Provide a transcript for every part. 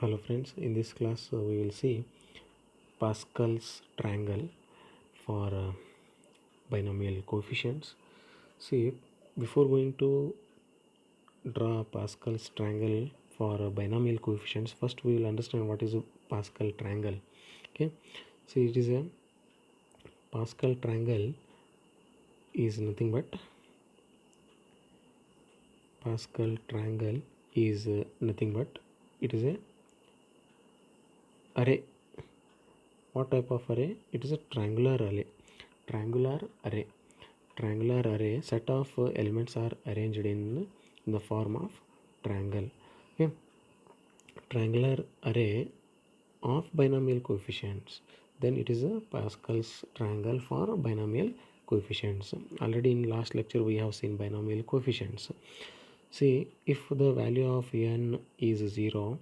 Hello friends, in this class we will see Pascal's triangle for binomial coefficients. See, before going to draw Pascal's triangle for binomial coefficients, first we will understand what is a Pascal triangle. Okay, see, it is a Pascal triangle is nothing but Pascal triangle is nothing but it is a array. What type of array? It is a triangular array. Triangular array set of elements are arranged in the form of triangle. Okay. Triangular array of binomial coefficients, then it is a Pascal's triangle for binomial coefficients. Already in last lecture we have seen binomial coefficients. See, if the value of n is 0,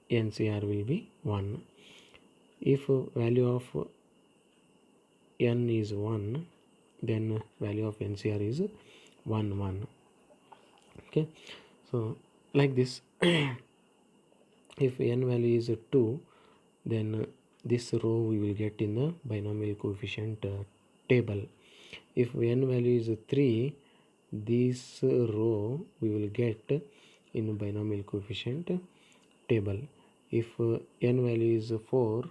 NCR will be 1. If value of n is 1, then value of NCR is 1 1. Okay, so like this. If n value is 2, then this row we will get in the binomial coefficient table. If n value is 3, this row we will get in binomial coefficient table. If n value is 4,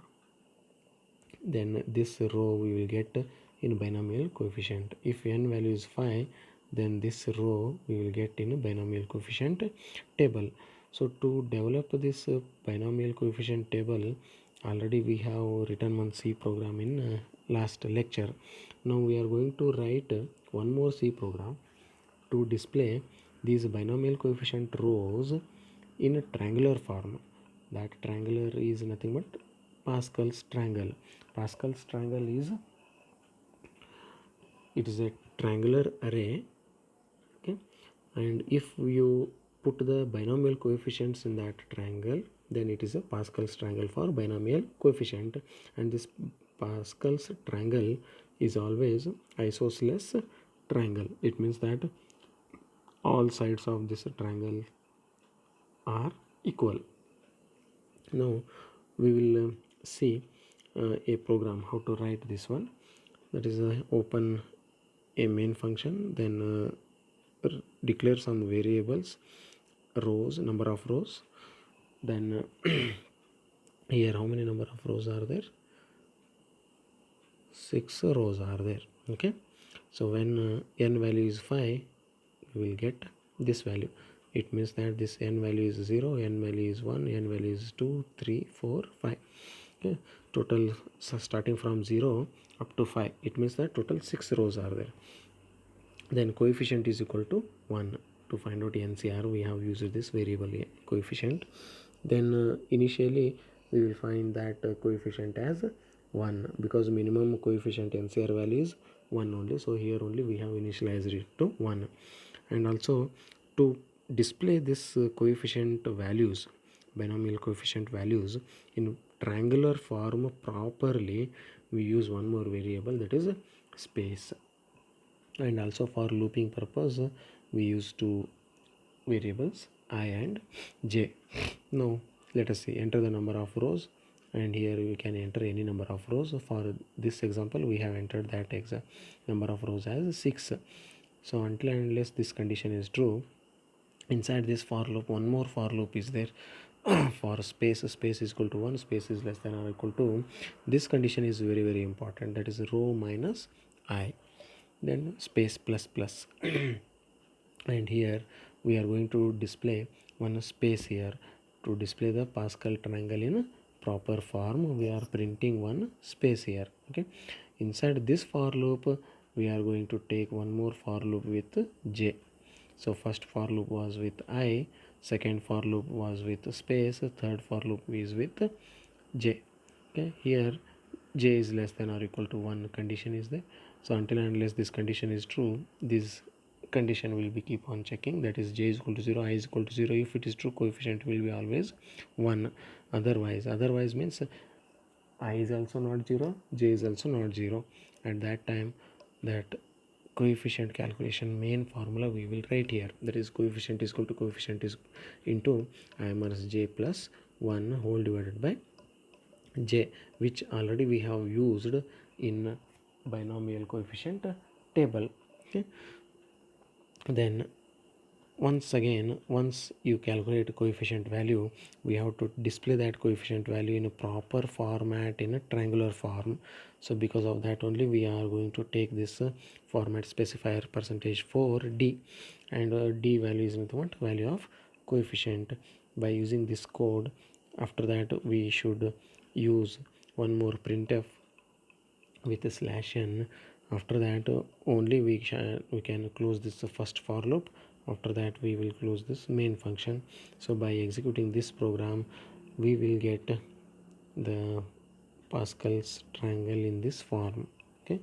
then this row we will get in binomial coefficient. If n value is 5, then this row we will get in binomial coefficient table. So to develop this binomial coefficient table, already we have written one C program in last lecture. Now we are going to write one more C program to display these binomial coefficient rows in a triangular form. That triangular is nothing but Pascal's triangle. Pascal's triangle is, it is a triangular array. Okay, and if you put the binomial coefficients in that triangle, then it is a Pascal's triangle for binomial coefficient. And this Pascal's triangle is always isosceles triangle. It means that all sides of this triangle are equal. Now we will see a program how to write this one. That is open a main function, then declare some variables, rows, number of rows. Then here how many number of rows are there? 6 rows are there. Okay, so when n value is 5, we will get this value. It means that this n value is 0, n value is 1, n value is 2, 3, 4, 5. Okay, total, so starting from 0 up to 5, it means that total 6 rows are there. Then coefficient is equal to 1. To find out NCR, we have used this variable coefficient. Then initially we will find that coefficient as 1, because minimum coefficient NCR value is 1 only. So here only we have initialized it to 1. And also to display this coefficient values, binomial coefficient values in triangular form properly, we use one more variable, that is space. And also for looping purpose, we use two variables, I and j. Now let us see, enter the number of rows, and here we can enter any number of rows. For this example, we have entered that number of rows as 6. So until and unless this condition is true, inside this for loop one more for loop is there. For space is equal to 1, space is less than or equal to, this condition is very important, that is row minus I, then space plus plus. And here we are going to display one space here. To display the Pascal triangle in proper form, we are printing one space here. Okay, inside this for loop we are going to take one more for loop with j. So first for loop was with I, second for loop was with space, third for loop is with j. Okay, here j is less than or equal to 1 condition is there. So until and unless this condition is true, this condition will be keep on checking, that is j is equal to 0, I is equal to 0. If it is true, coefficient will be always 1. Otherwise means I is also not 0, j is also not 0. At that time, that coefficient calculation main formula we will write here, that is coefficient is equal to coefficient is into I minus j plus 1 whole divided by j, which already we have used in binomial coefficient table. Okay, then once you calculate coefficient value, we have to display that coefficient value in a proper format, in a triangular form. So because of that only we are going to take this format specifier percentage for d, and d value is nothing but value of coefficient. By using this code, after that we should use one more printf with a slash n. After that only we can close this first for loop. After that we will close this main function. So by executing this program, we will get the Pascal's triangle in this form. Okay,